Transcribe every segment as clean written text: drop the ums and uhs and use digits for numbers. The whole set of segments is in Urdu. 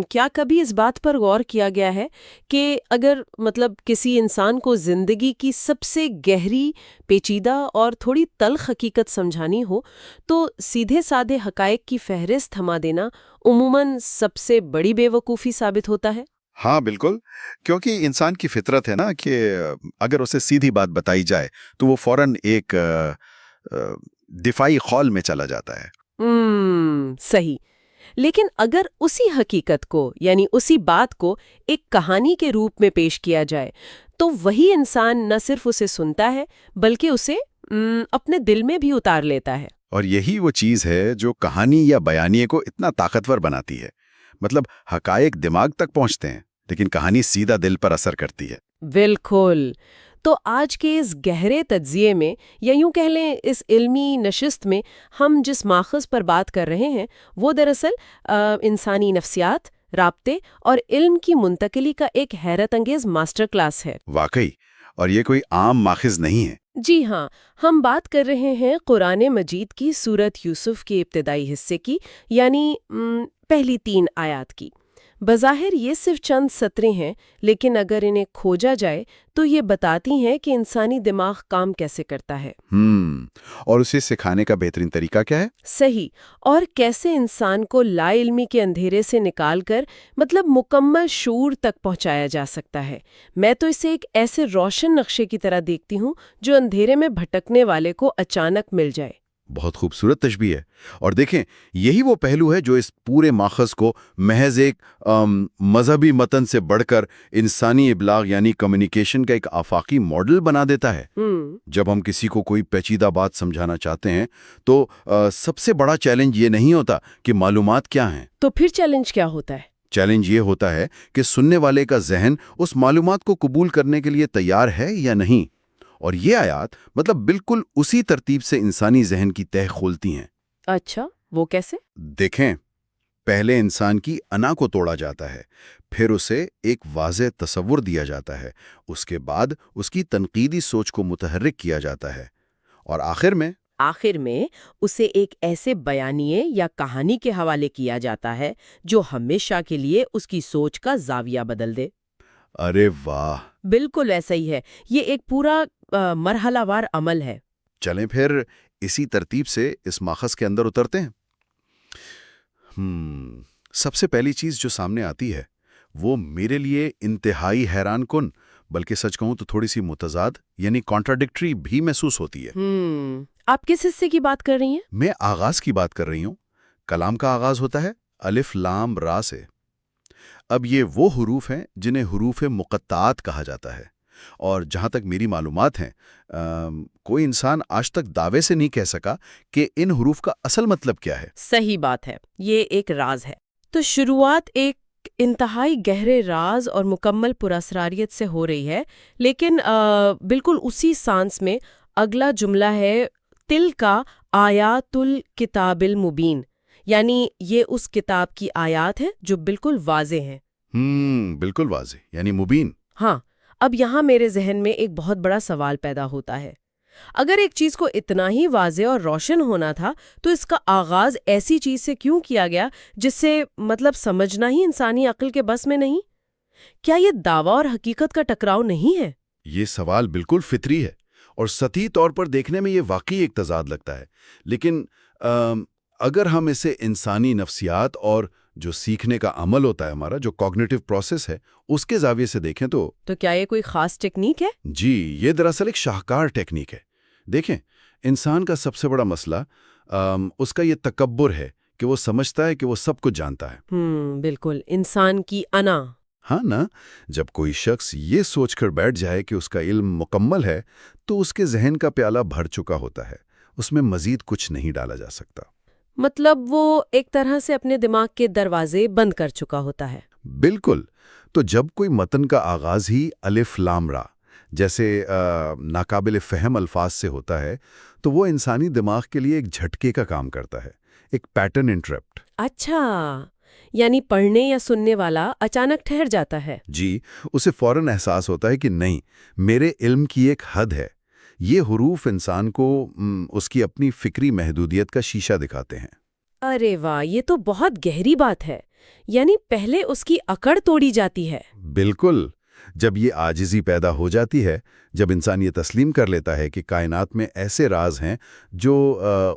کیا کبھی اس بات پر غور کیا گیا ہے کہ اگر کسی انسان کو زندگی کی سب سے گہری، پیچیدہ اور تھوڑی تلخ حقیقت سمجھانی ہو تو سیدھے سادے حقائق کی فہرست تھما دینا عموماً سب سے بڑی بے وقوفی ثابت ہوتا ہے؟ ہاں بالکل، کیونکہ انسان کی فطرت ہے نا کہ اگر اسے سیدھی بات بتائی جائے تو وہ فوراً ایک دفاعی خول میں چلا جاتا ہے۔ صحیح۔ لیکن اگر اسی حقیقت کو یعنی اسی بات کو ایک کہانی کے روپ میں پیش کیا جائے تو وہی انسان نہ صرف اسے سنتا ہے بلکہ اسے اپنے دل میں بھی اتار لیتا ہے۔ اور یہی وہ چیز ہے جو کہانی یا بیانیے کو اتنا طاقتور بناتی ہے۔ حقائق دماغ تک پہنچتے ہیں لیکن کہانی سیدھا دل پر اثر کرتی ہے۔ بالکل۔ تو آج کے اس گہرے تجزیے میں یا یوں کہہ لیں اس علمی نشست میں ہم جس ماخذ پر بات کر رہے ہیں وہ دراصل انسانی نفسیات، رابطے اور علم کی منتقلی کا ایک حیرت انگیز ماسٹر کلاس ہے۔ واقعی، اور یہ کوئی عام ماخذ نہیں ہے۔ جی ہاں، ہم بات کر رہے ہیں قرآن مجید کی سورت یوسف کے ابتدائی حصے کی، یعنی پہلی 3 آیات کی۔ بظاہر یہ صرف چند سطریں ہیں، لیکن اگر انہیں کھوجا جائے تو یہ بتاتی ہیں کہ انسانی دماغ کام کیسے کرتا ہے۔ اور اسے سکھانے کا بہترین طریقہ کیا ہے؟ صحیح، اور کیسے انسان کو لا علمی کے اندھیرے سے نکال کر مکمل شعور تک پہنچایا جا سکتا ہے۔ میں تو اسے ایک ایسے روشن نقشے کی طرح دیکھتی ہوں جو اندھیرے میں بھٹکنے والے کو اچانک مل جائے۔ بہت خوبصورت تشبیہ ہے، اور دیکھیں یہی وہ پہلو ہے جو اس پورے ماخذ کو محض ایک مذہبی متن سے بڑھ کر انسانی ابلاغ یعنی کمیونیکیشن کا ایک آفاقی ماڈل بنا دیتا ہے۔ جب ہم کسی کو کوئی پیچیدہ بات سمجھانا چاہتے ہیں تو سب سے بڑا چیلنج یہ نہیں ہوتا کہ معلومات کیا ہیں۔ تو پھر چیلنج کیا ہوتا ہے؟ چیلنج یہ ہوتا ہے کہ سننے والے کا ذہن اس معلومات کو قبول کرنے کے لیے تیار ہے یا نہیں۔ اور یہ آیات بالکل اسی ترتیب سے انسانی ذہن کی تہ کھولتی ہیں۔ اچھا، وہ کیسے؟ دیکھیں، پہلے انسان کی انا کو توڑا جاتا ہے، پھر اسے ایک واضح تصور دیا جاتا ہے، اس کے بعد اس کی تنقیدی سوچ کو متحرک کیا جاتا ہے، اور آخر میں اسے ایک ایسے بیانیے یا کہانی کے حوالے کیا جاتا ہے جو ہمیشہ کے لیے اس کی سوچ کا زاویہ بدل دے۔ ارے واہ! بالکل ایسا ہی ہے، یہ ایک پورا مرحلہ وار عمل ہے۔ چلیں پھر اسی ترتیب سے اس ماخذ کے اندر اترتے ہیں۔ سب سے پہلی چیز جو سامنے آتی ہے وہ میرے لیے انتہائی حیران کن، بلکہ سچ کہوں تو تھوڑی سی متضاد یعنی کانٹراڈکٹری بھی محسوس ہوتی ہے۔ آپ کس حصے کی بات کر رہی ہیں؟ میں آغاز کی بات کر رہی ہوں۔ کلام کا آغاز ہوتا ہے الف لام را سے۔ اب یہ وہ حروف ہیں جنہیں حروف مقطعات کہا جاتا ہے، اور جہاں تک میری معلومات ہیں کوئی انسان آج تک دعوے سے نہیں کہہ سکا کہ ان حروف کا اصل مطلب کیا ہے۔ صحیح بات ہے، یہ ایک راز ہے۔ تو شروعات ایک انتہائی گہرے راز اور مکمل پراسراریت سے ہو رہی ہے، لیکن بالکل اسی سانس میں اگلا جملہ ہے تِلْکَ آیاتُ الْکِتَابِ الْمُبِینِ، یعنی یہ اس کتاب کی آیات ہیں جو بالکل واضح ہیں۔ بالکل واضح یعنی مبین۔ ہاں، اب یہاں میرے ذہن میں ایک بہت بڑا سوال پیدا ہوتا ہے۔ اگر ایک چیز کو اتنا ہی واضح اور روشن ہونا تھا تو اس کا آغاز ایسی چیز سے کیوں کیا گیا جس سے سمجھنا ہی انسانی عقل کے بس میں نہیں؟ کیا یہ دعویٰ اور حقیقت کا ٹکراؤ نہیں ہے؟ یہ سوال بالکل فطری ہے، اور سطحی طور پر دیکھنے میں یہ واقعی ایک تضاد لگتا ہے، لیکن اگر ہم اسے انسانی نفسیات اور جو سیکھنے کا عمل ہوتا ہے ہمارا جو کوگنیٹو پروسیس ہے اس کے زاویے سے دیکھیں تو کیا یہ کوئی خاص ٹیکنیک ہے؟ جی، یہ دراصل ایک شاہکار ٹیکنیک ہے۔ دیکھیں، انسان کا سب سے بڑا مسئلہ اس کا یہ تکبر ہے کہ وہ سمجھتا ہے کہ وہ سب کچھ جانتا ہے۔ بالکل، انسان کی انا۔ ہاں نا، جب کوئی شخص یہ سوچ کر بیٹھ جائے کہ اس کا علم مکمل ہے تو اس کے ذہن کا پیالہ بھر چکا ہوتا ہے، اس میں مزید کچھ نہیں ڈالا جا سکتا۔ وہ ایک طرح سے اپنے دماغ کے دروازے بند کر چکا ہوتا ہے۔ بالکل۔ تو جب کوئی متن کا آغاز ہی الف لام را جیسے ناقابل فہم الفاظ سے ہوتا ہے تو وہ انسانی دماغ کے لیے ایک جھٹکے کا کام کرتا ہے، ایک پیٹرن انٹرپٹ۔ اچھا، یعنی پڑھنے یا سننے والا اچانک ٹھہر جاتا ہے۔ جی، اسے فوراً احساس ہوتا ہے کہ نہیں، میرے علم کی ایک حد ہے۔ یہ حروف انسان کو اس کی اپنی فکری محدودیت کا شیشہ دکھاتے ہیں۔ ارے واہ، یہ تو بہت گہری بات ہے۔ یعنی پہلے اس کی اکڑ توڑی جاتی ہے۔ بالکل، جب یہ عاجزی پیدا ہو جاتی ہے، جب انسان یہ تسلیم کر لیتا ہے کہ کائنات میں ایسے راز ہیں جو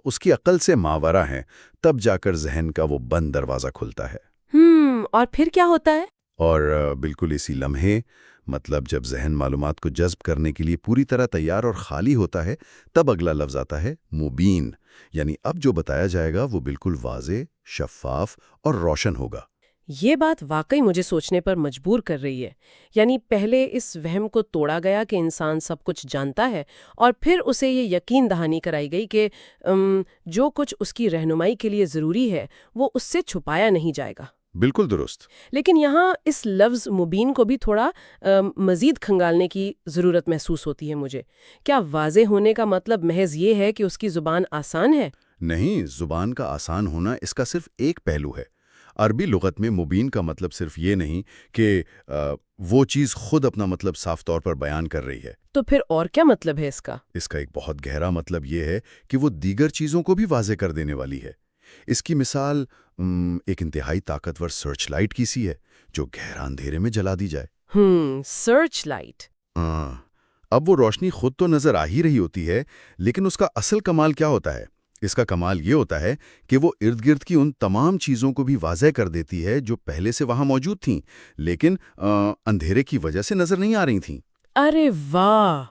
اس کی عقل سے ماورا ہیں، تب جا کر ذہن کا وہ بند دروازہ کھلتا ہے۔ اور پھر کیا ہوتا ہے؟ اور بالکل اسی لمحے، مطلب جب ذہن معلومات کو جذب کرنے کے لیے پوری طرح تیار اور خالی ہوتا ہے، تب اگلا لفظ آتا ہے مبین، یعنی اب جو بتایا جائے گا وہ بالکل واضح، شفاف اور روشن ہوگا۔ یہ بات واقعی مجھے سوچنے پر مجبور کر رہی ہے۔ یعنی پہلے اس وہم کو توڑا گیا کہ انسان سب کچھ جانتا ہے، اور پھر اسے یہ یقین دہانی کرائی گئی کہ جو کچھ اس کی رہنمائی کے لیے ضروری ہے وہ اس سے چھپایا نہیں جائے گا۔ بالکل درست۔ لیکن یہاں اس لفظ مبین کو بھی تھوڑا مزید کھنگالنے کی ضرورت محسوس ہوتی ہے مجھے۔ کیا واضح ہونے کا مطلب محض یہ ہے کہ اس کی زبان آسان ہے؟ نہیں، زبان کا آسان ہونا اس کا صرف ایک پہلو ہے۔ عربی لغت میں مبین کا مطلب صرف یہ نہیں کہ وہ چیز خود اپنا مطلب صاف طور پر بیان کر رہی ہے۔ تو پھر اور کیا مطلب ہے اس کا؟ اس کا ایک بہت گہرا مطلب یہ ہے کہ وہ دیگر چیزوں کو بھی واضح کر دینے والی ہے۔ اس کی مثال ایک انتہائی طاقتور سرچ لائٹ کی سی ہے جو گہرا اندھیرے میں جلا دی جائے۔ Search light. اب وہ روشنی خود تو نظر آ ہی رہی ہوتی ہے، لیکن اس کا اصل کمال کیا ہوتا ہے؟ اس کا کمال یہ ہوتا ہے کہ وہ ارد گرد کی ان تمام چیزوں کو بھی واضح کر دیتی ہے جو پہلے سے وہاں موجود تھیں لیکن اندھیرے کی وجہ سے نظر نہیں آ رہی تھیں۔ ارے واہ!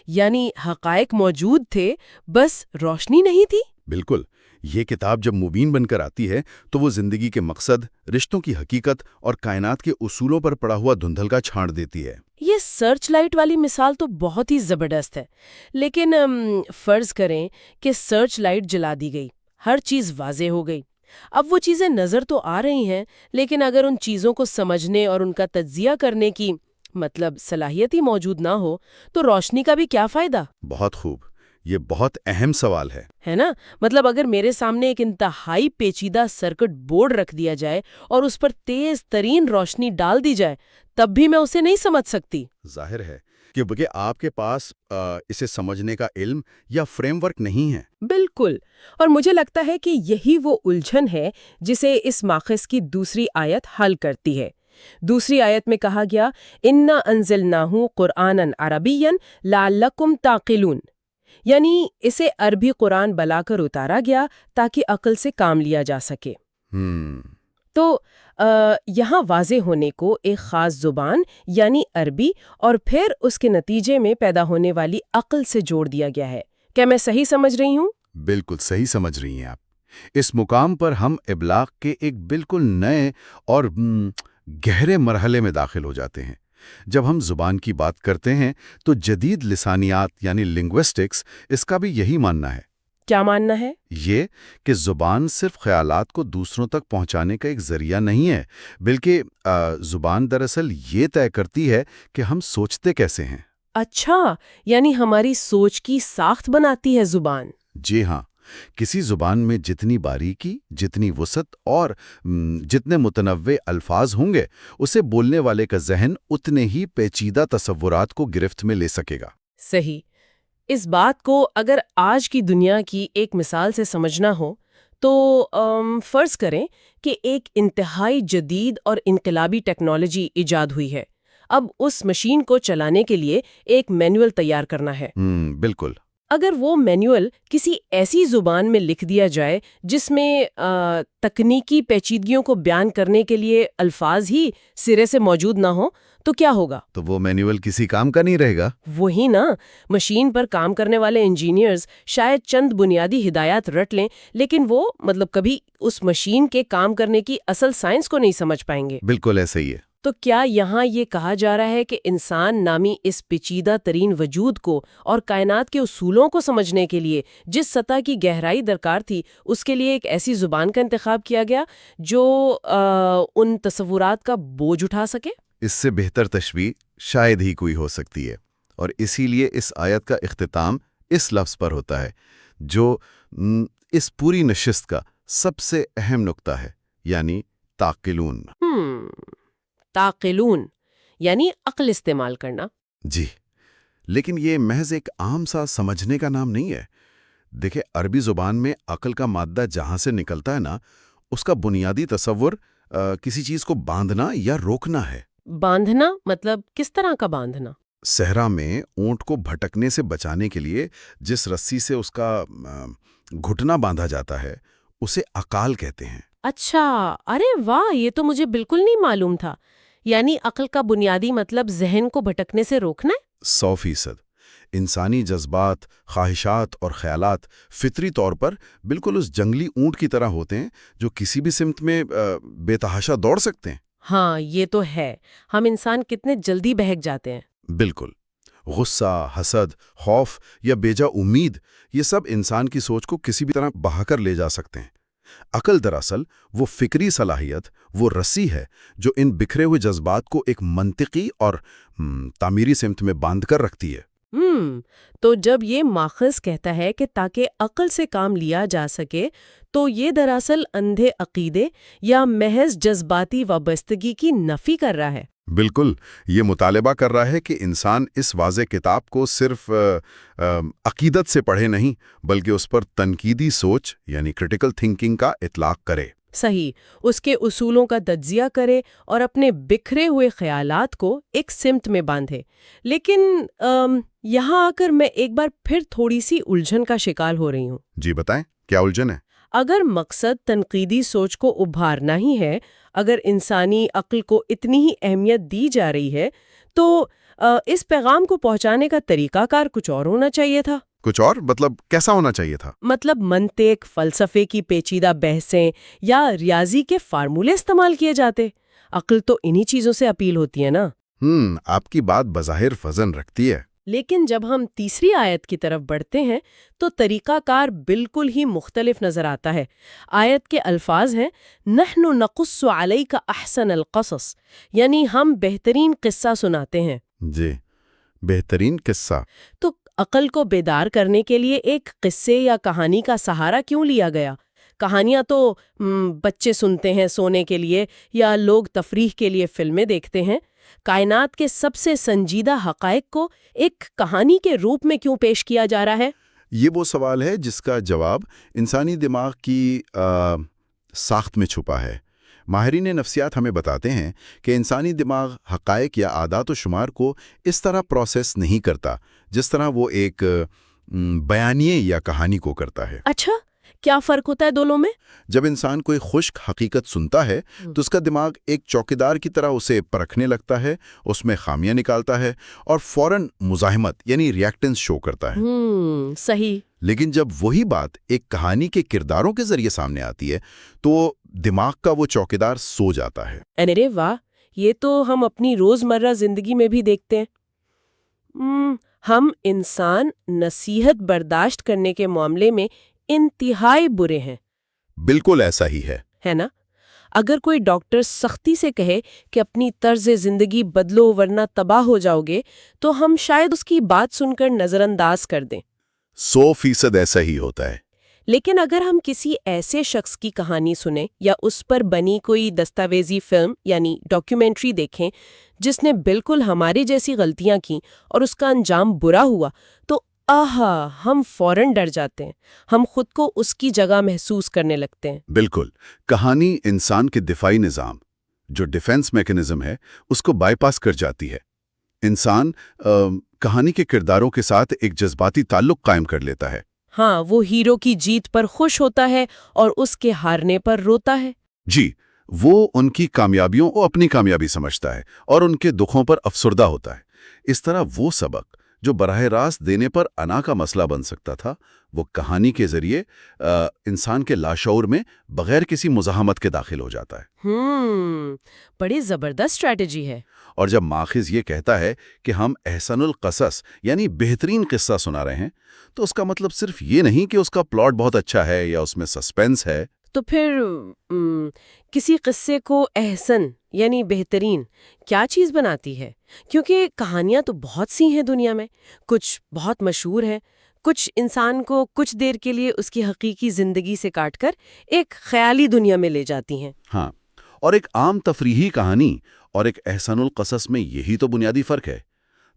یعنی حقائق موجود تھے، بس روشنی نہیں تھی؟ بالکل۔ یہ کتاب جب مبین بن کر آتی ہے تو وہ زندگی کے مقصد، رشتوں کی حقیقت اور کائنات کے اصولوں پر پڑا ہوا دھندلکا چھانٹ دیتی ہے۔ یہ سرچ لائٹ والی مثال تو بہت ہی زبردست ہے، لیکن فرض کریں کہ سرچ لائٹ جلا دی گئی، ہر چیز واضح ہو گئی۔ اب وہ چیزیں نظر تو آ رہی ہیں، لیکن اگر ان چیزوں کو سمجھنے اور ان کا تجزیہ کرنے کی صلاحیت ہی موجود نہ ہو تو روشنی کا بھی کیا فائدہ؟ بہت خوب، یہ بہت اہم سوال ہے نا؟ اگر میرے سامنے ایک انتہائی پیچیدہ سرکٹ بورڈ رکھ دیا جائے اور اس پر تیز ترین روشنی ڈال دی جائے، تب بھی میں اسے نہیں سمجھ سکتی۔ ظاہر ہے کہ آپ کے پاس اسے سمجھنے کا علم یا فریم ورک نہیں ہے۔ بالکل، اور مجھے لگتا ہے کہ یہی وہ الجھن ہے جسے اس ماخذ کی دوسری آیت حل کرتی ہے۔ دوسری آیت میں کہا گیا اِنَّا أَنزَلْنَاهُ قُرْآنًا عَرَبِيًّا لَعَلَّكُمْ تَعْقِلُونَ، یعنی اسے عربی قرآن بلا کر اتارا گیا تاکہ عقل سے کام لیا جا سکے۔ تو یہاں واضح ہونے کو ایک خاص زبان یعنی عربی اور پھر اس کے نتیجے میں پیدا ہونے والی عقل سے جوڑ دیا گیا ہے۔ کیا میں صحیح سمجھ رہی ہوں؟ بالکل صحیح سمجھ رہی ہیں آپ۔ اس مقام پر ہم ابلاغ کے ایک بالکل نئے اور گہرے مرحلے میں داخل ہو جاتے ہیں۔ جب ہم زبان کی بات کرتے ہیں تو جدید لسانیات یعنی لنگوسٹکس اس کا بھی یہی ماننا ہے۔ کیا ماننا ہے؟ یہ کہ زبان صرف خیالات کو دوسروں تک پہنچانے کا ایک ذریعہ نہیں ہے، بلکہ زبان دراصل یہ طے کرتی ہے کہ ہم سوچتے کیسے ہیں۔ اچھا، یعنی ہماری سوچ کی ساخت بناتی ہے زبان۔ جی ہاں، کسی زبان میں جتنی باریکی، جتنی وسعت اور جتنے متنوع الفاظ ہوں گے، اسے بولنے والے کا ذہن اتنے ہی پیچیدہ تصورات کو گرفت میں لے سکے گا۔ صحیح۔ اس بات کو اگر آج کی دنیا کی ایک مثال سے سمجھنا ہو تو فرض کریں کہ ایک انتہائی جدید اور انقلابی ٹیکنالوجی ایجاد ہوئی ہے۔ اب اس مشین کو چلانے کے لیے ایک مینول تیار کرنا ہے۔ بالکل۔ اگر وہ مینول کسی ایسی زبان میں لکھ دیا جائے جس میں تکنیکی پیچیدگیوں کو بیان کرنے کے لیے الفاظ ہی سرے سے موجود نہ ہوں تو کیا ہوگا؟ تو وہ مینول کسی کام کا نہیں رہے گا۔ وہی نا، مشین پر کام کرنے والے انجینئرز شاید چند بنیادی ہدایات رٹ لیں، لیکن وہ کبھی اس مشین کے کام کرنے کی اصل سائنس کو نہیں سمجھ پائیں گے۔ بالکل ایسا ہی ہے۔ تو کیا یہاں یہ کہا جا رہا ہے کہ انسان نامی اس پیچیدہ ترین وجود کو اور کائنات کے اصولوں کو سمجھنے کے لیے جس سطح کی گہرائی درکار تھی، اس کے لیے ایک ایسی زبان کا انتخاب کیا گیا جو ان تصورات کا بوجھ اٹھا سکے؟ اس سے بہتر تشبیہ شاید ہی کوئی ہو سکتی ہے، اور اسی لیے اس آیت کا اختتام اس لفظ پر ہوتا ہے جو اس پوری نشست کا سب سے اہم نقطہ ہے، یعنی تعقلون۔ تعقلون یعنی عقل استعمال کرنا۔ جی، لیکن یہ محض ایک عام سا سمجھنے کا نام نہیں ہے۔ دیکھیں، عربی زبان میں عقل کا مادہ جہاں سے نکلتا ہے نا، اس کا بنیادی تصور کسی چیز کو باندھنا یا روکنا ہے۔ باندھنا مطلب کس طرح کا باندھنا؟ صحرا میں اونٹ کو بھٹکنے سے بچانے کے لیے جس رسی سے اس کا گھٹنا باندھا جاتا ہے اسے عقال کہتے ہیں۔ اچھا، ارے واہ، یہ تو مجھے بالکل نہیں معلوم تھا۔ یعنی عقل کا بنیادی مطلب ذہن کو بھٹکنے سے روکنا ہے؟ 100%۔ انسانی جذبات، خواہشات اور خیالات فطری طور پر بالکل اس جنگلی اونٹ کی طرح ہوتے ہیں جو کسی بھی سمت میں بے تحاشا دوڑ سکتے ہیں۔ ہاں، یہ تو ہے، ہم انسان کتنے جلدی بہک جاتے ہیں۔ بالکل۔ غصہ، حسد، خوف یا بیجا امید، یہ سب انسان کی سوچ کو کسی بھی طرح بہا کر لے جا سکتے ہیں۔ عقل دراصل وہ فکری صلاحیت، وہ رسی ہے جو ان بکھرے ہوئے جذبات کو ایک منطقی اور تعمیری سمت میں باندھ کر رکھتی ہے۔ تو جب یہ ماخذ کہتا ہے کہ تاکہ عقل سے کام لیا جا سکے، تو یہ دراصل اندھے عقیدے یا محض جذباتی وابستگی کی نفی کر رہا ہے۔ بالکل، یہ مطالبہ کر رہا ہے کہ انسان اس واضح کتاب کو صرف عقیدت سے پڑھے نہیں، بلکہ اس پر تنقیدی سوچ یعنی کرٹیکل تھنکنگ کا اطلاق کرے۔ صحیح، اس کے اصولوں کا تجزیہ کرے اور اپنے بکھرے ہوئے خیالات کو ایک سمت میں باندھے۔ لیکن یہاں آ کر میں ایک بار پھر تھوڑی سی الجھن کا شکار ہو رہی ہوں۔ جی بتائیں، کیا الجھن ہے؟ اگر مقصد تنقیدی سوچ کو ابھارنا ہی ہے، اگر انسانی عقل کو اتنی ہی اہمیت دی جا رہی ہے، تو اس پیغام کو پہنچانے کا طریقہ کار کچھ اور ہونا چاہیے تھا۔ کچھ اور مطلب کیسا ہونا چاہیے تھا؟ مطلب منطق، فلسفے کی پیچیدہ بحثیں یا ریاضی کے فارمولے استعمال کیے جاتے۔ عقل تو انہی چیزوں سے اپیل ہوتی ہے نا۔ آپ کی بات بظاہر وزن رکھتی ہے، لیکن جب ہم تیسری آیت کی طرف بڑھتے ہیں تو طریقہ کار بالکل ہی مختلف نظر آتا ہے۔ آیت کے الفاظ ہیں نحن نقص علیک احسن القصص، یعنی ہم بہترین قصہ سناتے ہیں۔ جی، بہترین قصہ۔ تو عقل کو بیدار کرنے کے لیے ایک قصے یا کہانی کا سہارا کیوں لیا گیا؟ کہانیاں تو بچے سنتے ہیں سونے کے لیے یا لوگ تفریح کے لیے فلمیں دیکھتے ہیں۔ کائنات کے سب سے سنجیدہ حقائق کو ایک کہانی کے روپ میں کیوں پیش کیا جا رہا ہے؟ یہ وہ سوال ہے جس کا جواب انسانی دماغ کی ساخت میں چھپا ہے۔ ماہرین نفسیات ہمیں بتاتے ہیں کہ انسانی دماغ حقائق یا اعداد و شمار کو اس طرح پروسیس نہیں کرتا جس طرح وہ ایک بیانیے یا کہانی کو کرتا ہے۔ اچھا، کیا فرق ہوتا ہے دونوں میں؟ جب انسان کوئی خشک حقیقت سنتا ہے تو اس کا دماغ ایک چوکیدار کی طرح اسے پرکھنے لگتا ہے، اس میں خامیاں نکالتا ہے اور فوراً مزاحمت یعنی ریاکٹنس شو کرتا ہے۔ صحیح۔ لیکن جب وہی بات ایک کہانی کے کرداروں کے ذریعے سامنے آتی ہے تو دماغ کا وہ چوکیدار سو جاتا ہے۔ ارے واہ، یہ تو ہم اپنی روزمرہ زندگی میں بھی دیکھتے ہیں۔ ہم انسان نصیحت برداشت کرنے کے معاملے میں انتہائی برے ہیں۔ بالکل ایسا ہی ہے نا؟ اگر کوئی ڈاکٹر سختی سے کہے کہ اپنی طرز زندگی بدلو ورنہ تباہ ہو جاؤ گے، تو ہم شاید اس کی بات سن کر نظر انداز کر دیں۔ 100% ایسا ہی ہوتا ہے۔ لیکن اگر ہم کسی ایسے شخص کی کہانی سنیں یا اس پر بنی کوئی دستاویزی فلم یعنی ڈاکیومنٹری دیکھیں جس نے بالکل ہماری جیسی غلطیاں کی اور اس کا انجام برا ہوا، تو ہم فوراً ڈر جاتے ہیں، ہم خود کو اس کی جگہ محسوس کرنے لگتے ہیں۔ بالکل، کہانی انسان کے دفاعی نظام جو ڈیفنس میکنزم ہے اس کو بائی پاس کر جاتی ہے۔ انسان کہانی کے کرداروں کے ساتھ ایک جذباتی تعلق قائم کر لیتا ہے۔ ہاں، وہ ہیرو کی جیت پر خوش ہوتا ہے اور اس کے ہارنے پر روتا ہے۔ جی، وہ ان کی کامیابیوں کو اپنی کامیابی سمجھتا ہے اور ان کے دکھوں پر افسردہ ہوتا ہے۔ اس طرح وہ سبق جو براہ راست دینے پر انا کا مسئلہ بن سکتا تھا، وہ کہانی کے ذریعے انسان کے لاشعور میں بغیر کسی مزاحمت کے داخل ہو جاتا ہے۔ بڑی زبردست اسٹریٹجی ہے۔ اور جب ماخذ یہ کہتا ہے کہ ہم احسن القصص یعنی بہترین قصہ سنا رہے ہیں، تو اس کا مطلب صرف یہ نہیں کہ اس کا پلاٹ بہت اچھا ہے یا اس میں سسپینس ہے۔ تو پھر کسی قصے کو احسن یعنی بہترین کیا چیز بناتی ہے؟ کیونکہ کہانیاں تو بہت سی ہیں دنیا میں، کچھ بہت مشہور ہیں، کچھ انسان کو کچھ دیر کے لیے اس کی حقیقی زندگی سے کاٹ کر ایک خیالی دنیا میں لے جاتی ہیں۔ ہاں، اور ایک عام تفریحی کہانی اور ایک احسن القصص میں یہی تو بنیادی فرق ہے۔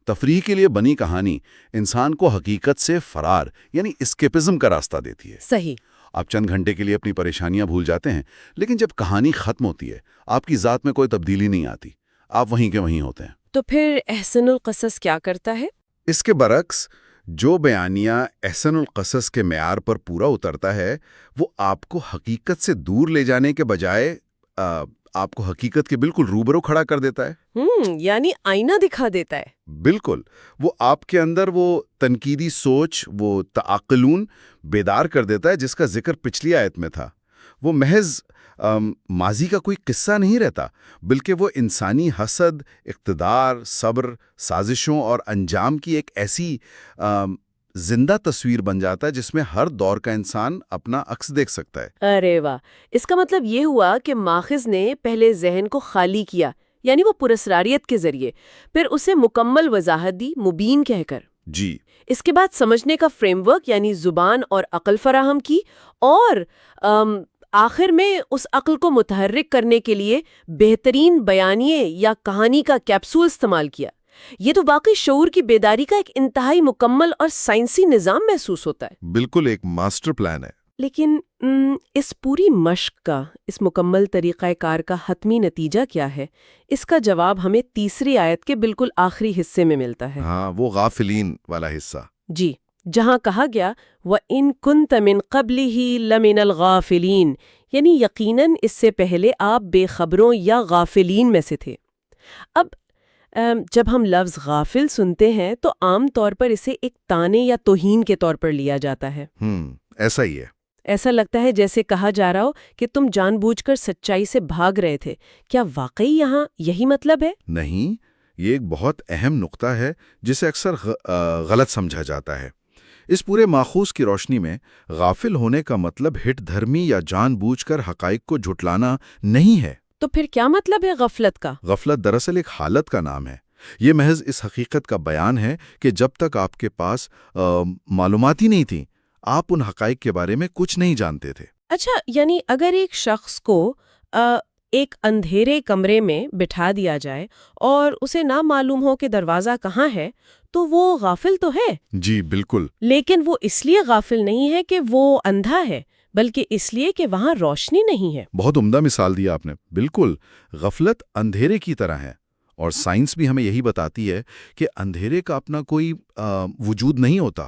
تفریح کے لیے بنی کہانی انسان کو حقیقت سے فرار یعنی اسکیپزم کا راستہ دیتی ہے۔ صحیح۔ آپ چند گھنٹے کے لیے اپنی پریشانیاں بھول جاتے ہیں، لیکن جب کہانی ختم ہوتی ہے آپ کی ذات میں کوئی تبدیلی نہیں آتی، آپ وہیں کے وہیں ہوتے ہیں۔ تو پھر احسن القصص کیا کرتا ہے؟ اس کے برعکس جو بیانیہ احسن القصص کے معیار پر پورا اترتا ہے وہ آپ کو حقیقت سے دور لے جانے کے بجائے آپ کو حقیقت کے بالکل روبرو کھڑا کر دیتا ہے۔ یعنی آئینہ دکھا دیتا ہے۔ بالکل، وہ آپ کے اندر وہ تنقیدی سوچ، وہ تعقلون بیدار کر دیتا ہے جس کا ذکر پچھلی آیت میں تھا۔ وہ محض ماضی کا کوئی قصہ نہیں رہتا، بلکہ وہ انسانی حسد، اقتدار، صبر، سازشوں اور انجام کی ایک ایسی زندہ تصویر بن جاتا ہے جس میں ہر دور کا انسان اپنا عکس دیکھ سکتا ہے۔ ارے واہ! اس کا مطلب یہ ہوا کہ ماخذ نے پہلے ذہن کو خالی کیا، یعنی وہ پراسراریت کے ذریعے، پھر اسے مکمل وضاحت دی، مبین کہہ کر۔ جی، اس کے بعد سمجھنے کا فریم ورک یعنی زبان اور عقل فراہم کی، اور آخر میں اس عقل کو متحرک کرنے کے لیے بہترین بیانیے یا کہانی کا کیپسول استعمال کیا۔ یہ تو واقعی شعور کی بیداری کا ایک انتہائی مکمل اور سائنسی نظام محسوس ہوتا ہے۔ بالکل ایک ماسٹر پلان ہے۔ لیکن اس پوری مشق کا، اس مکمل طریقہ کار کا حتمی نتیجہ کیا ہے؟ اس کا جواب ہمیں تیسری آیت کے بالکل آخری حصے میں ملتا ہے۔ ہاں، وہ غافلین والا حصہ۔ جی، جہاں کہا گیا وَإِن كُنتَ مِن قَبْلِهِ لَمِنَ الْغَافِلِينَ، یعنی یقیناً اس سے پہلے آپ بے خبروں یا غافلین میں سے تھے۔ اب جب ہم لفظ غافل سنتے ہیں تو عام طور پر اسے ایک طعنے یا توہین کے طور پر لیا جاتا ہے۔ ایسا ہی ہے۔ ایسا لگتا ہے جیسے کہا جا رہا ہو کہ تم جان بوجھ کر سچائی سے بھاگ رہے تھے۔ کیا واقعی یہاں یہی مطلب ہے؟ نہیں، یہ ایک بہت اہم نقطہ ہے جسے اکثر غلط سمجھا جاتا ہے۔ اس پورے ماخوذ کی روشنی میں غافل ہونے کا مطلب ہٹ دھرمی یا جان بوجھ کر حقائق کو جھٹلانا نہیں ہے۔ تو پھر کیا مطلب ہے غفلت کا؟ غفلت دراصل ایک حالت کا نام ہے۔ یہ محض اس حقیقت کا بیان ہے کہ جب تک آپ کے پاس معلومات ہی نہیں تھیں، آپ ان حقائق کے بارے میں کچھ نہیں جانتے تھے۔ اچھا، یعنی اگر ایک شخص کو ایک اندھیرے کمرے میں بٹھا دیا جائے اور اسے نہ معلوم ہو کہ دروازہ کہاں ہے تو وہ غافل تو ہے۔ جی بالکل۔ لیکن وہ اس لیے غافل نہیں ہے کہ وہ اندھا ہے، بلکہ اس لیے کہ وہاں روشنی نہیں ہے۔ بہت عمدہ مثال دیا آپ نے۔ بالکل، غفلت اندھیرے کی طرح ہے، اور سائنس بھی ہمیں یہی بتاتی ہے کہ اندھیرے کا اپنا کوئی وجود نہیں ہوتا،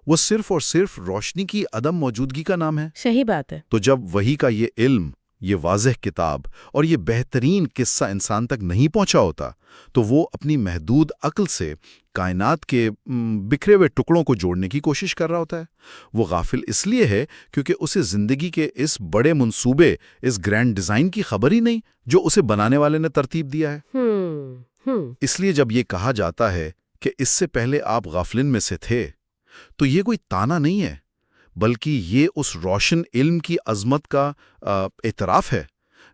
وہ صرف اور صرف روشنی کی عدم موجودگی کا نام ہے۔ صحیح بات ہے۔ تو جب وحی کا یہ علم، یہ واضح کتاب اور یہ بہترین قصہ انسان تک نہیں پہنچا ہوتا تو وہ اپنی محدود عقل سے کائنات کے بکھرے ہوئے ٹکڑوں کو جوڑنے کی کوشش کر رہا ہوتا ہے۔ وہ غافل اس لیے ہے کیونکہ اسے زندگی کے اس بڑے منصوبے، اس گرینڈ ڈیزائن کی خبر ہی نہیں جو اسے بنانے والے نے ترتیب دیا ہے۔ اس لیے جب یہ کہا جاتا ہے کہ اس سے پہلے آپ غافلین میں سے تھے، تو یہ کوئی طعنہ نہیں ہے، بلکہ یہ اس روشن علم کی عظمت کا اعتراف ہے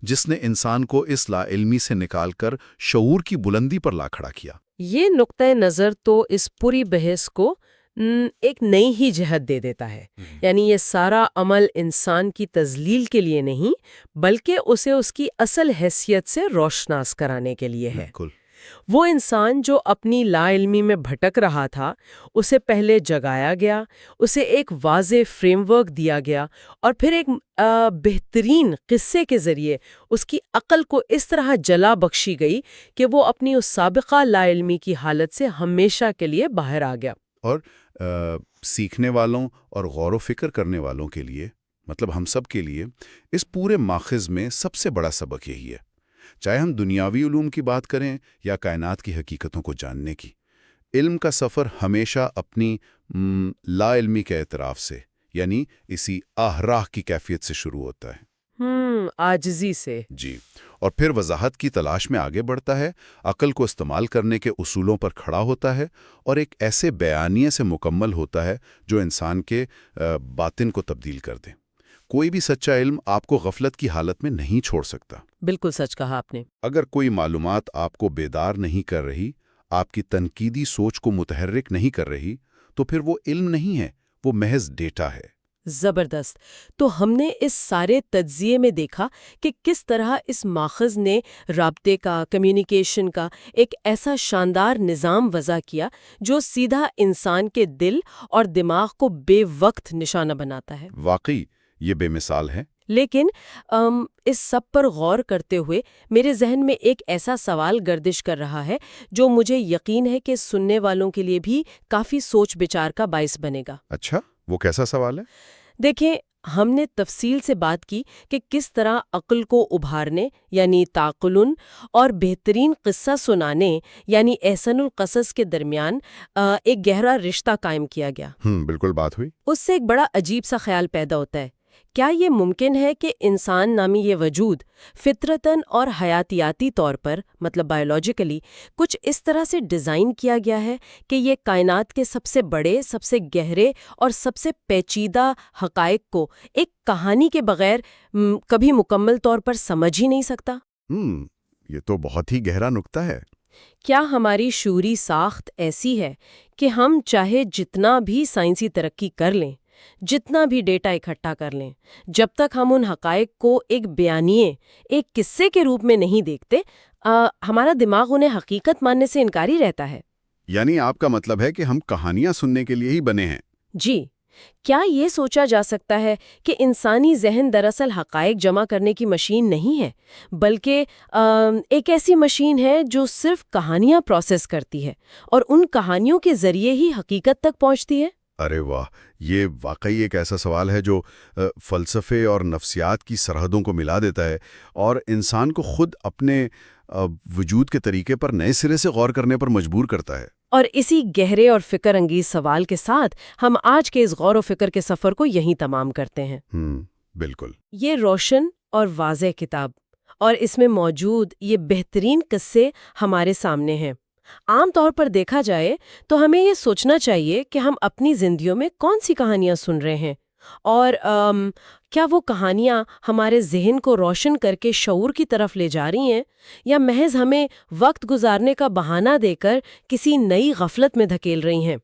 جس نے انسان کو اس لا علمی سے نکال کر شعور کی بلندی پر لا کھڑا کیا۔ یہ نقطۂ نظر تو اس پوری بحث کو ایک نئی ہی جہت دے دیتا ہے۔ یعنی یہ سارا عمل انسان کی تذلیل کے لیے نہیں، بلکہ اسے اس کی اصل حیثیت سے روشناس کرانے کے لیے ہے۔ وہ انسان جو اپنی لا علمی میں بھٹک رہا تھا، اسے پہلے جگایا گیا، اسے ایک واضح فریم ورک دیا گیا، اور پھر ایک بہترین قصے کے ذریعے اس کی عقل کو اس طرح جلا بخشی گئی کہ وہ اپنی اس سابقہ لا علمی کی حالت سے ہمیشہ کے لیے باہر آ گیا۔ اور سیکھنے والوں اور غور و فکر کرنے والوں کے لیے، مطلب ہم سب کے لیے، اس پورے ماخذ میں سب سے بڑا سبق یہی ہے، چاہے ہم دنیاوی علوم کی بات کریں یا کائنات کی حقیقتوں کو جاننے کی۔ علم کا سفر ہمیشہ اپنی لا علمی کے اعتراف سے، یعنی اسی آہراہ کی کیفیت سے شروع ہوتا ہے۔ عاجزی سے۔ جی، اور پھر وضاحت کی تلاش میں آگے بڑھتا ہے، عقل کو استعمال کرنے کے اصولوں پر کھڑا ہوتا ہے، اور ایک ایسے بیانیے سے مکمل ہوتا ہے جو انسان کے باطن کو تبدیل کر دے۔ کوئی بھی سچا علم آپ کو غفلت کی حالت میں نہیں چھوڑ سکتا۔ بالکل سچ کہا آپ نے۔ اگر کوئی معلومات آپ کو بیدار نہیں کر رہی، آپ کی تنقیدی سوچ کو متحرک نہیں کر رہی، تو پھر وہ علم نہیں ہے، وہ محض ڈیٹا ہے۔ زبردست۔ تو ہم نے اس سارے تجزیے میں دیکھا کہ کس طرح اس ماخذ نے رابطے کا، کمیونیکیشن کا ایک ایسا شاندار نظام وضع کیا جو سیدھا انسان کے دل اور دماغ کو بے وقت نشانہ بناتا ہے۔ واقعی یہ بے مثال ہے۔ لیکن اس سب پر غور کرتے ہوئے میرے ذہن میں ایک ایسا سوال گردش کر رہا ہے جو مجھے یقین ہے کہ سننے والوں کے لیے بھی کافی سوچ بچار کا باعث بنے گا۔ اچھا، وہ کیسا سوال ہے؟ دیکھیں، ہم نے تفصیل سے بات کی کہ کس طرح عقل کو ابھارنے یعنی تعقلن اور بہترین قصہ سنانے یعنی احسن القصص کے درمیان ایک گہرا رشتہ قائم کیا گیا۔ بالکل بات ہوئی۔ اس سے ایک بڑا عجیب سا خیال پیدا ہوتا ہے، کیا یہ ممکن ہے کہ انسان نامی یہ وجود فطرتاً اور حیاتیاتی طور پر مطلب بایولوجیکلی کچھ اس طرح سے ڈیزائن کیا گیا ہے کہ یہ کائنات کے سب سے بڑے، سب سے گہرے اور سب سے پیچیدہ حقائق کو ایک کہانی کے بغیر کبھی مکمل طور پر سمجھ ہی نہیں سکتا؟ یہ تو بہت ہی گہرا نکتہ ہے۔ کیا ہماری شعوری ساخت ایسی ہے کہ ہم چاہے جتنا بھی سائنسی ترقی کر لیں، جتنا بھی ڈیٹا اکٹھا کر لیں، جب تک ہم ان حقائق کو ایک بیانیے، ایک قصے کے روپ میں نہیں دیکھتے، ہمارا دماغ انہیں حقیقت ماننے سے انکاری رہتا ہے؟ یعنی آپ کا مطلب ہے کہ ہم کہانیاں سننے کے لیے ہی بنے ہیں؟ جی۔ کیا یہ سوچا جا سکتا ہے کہ انسانی ذہن دراصل حقائق جمع کرنے کی مشین نہیں ہے، بلکہ ایک ایسی مشین ہے جو صرف کہانیاں پروسیس کرتی ہے اور ان کہانیوں کے ذریعے ہی حقیقت تک پہنچتی ہے؟ ارے واہ، یہ واقعی ایک ایسا سوال ہے جو فلسفے اور نفسیات کی سرحدوں کو ملا دیتا ہے اور انسان کو خود اپنے وجود کے طریقے پر نئے سرے سے غور کرنے پر مجبور کرتا ہے۔ اور اسی گہرے اور فکر انگیز سوال کے ساتھ ہم آج کے اس غور و فکر کے سفر کو یہیں تمام کرتے ہیں۔ بالکل۔ یہ روشن اور واضح کتاب اور اس میں موجود یہ بہترین قصے ہمارے سامنے ہیں۔ عام طور پر دیکھا جائے تو ہمیں یہ سوچنا چاہیے کہ ہم اپنی زندگیوں میں کون سی کہانیاں سن رہے ہیں، اور کیا وہ کہانیاں ہمارے ذہن کو روشن کر کے شعور کی طرف لے جا رہی ہیں، یا محض ہمیں وقت گزارنے کا بہانہ دے کر کسی نئی غفلت میں دھکیل رہی ہیں۔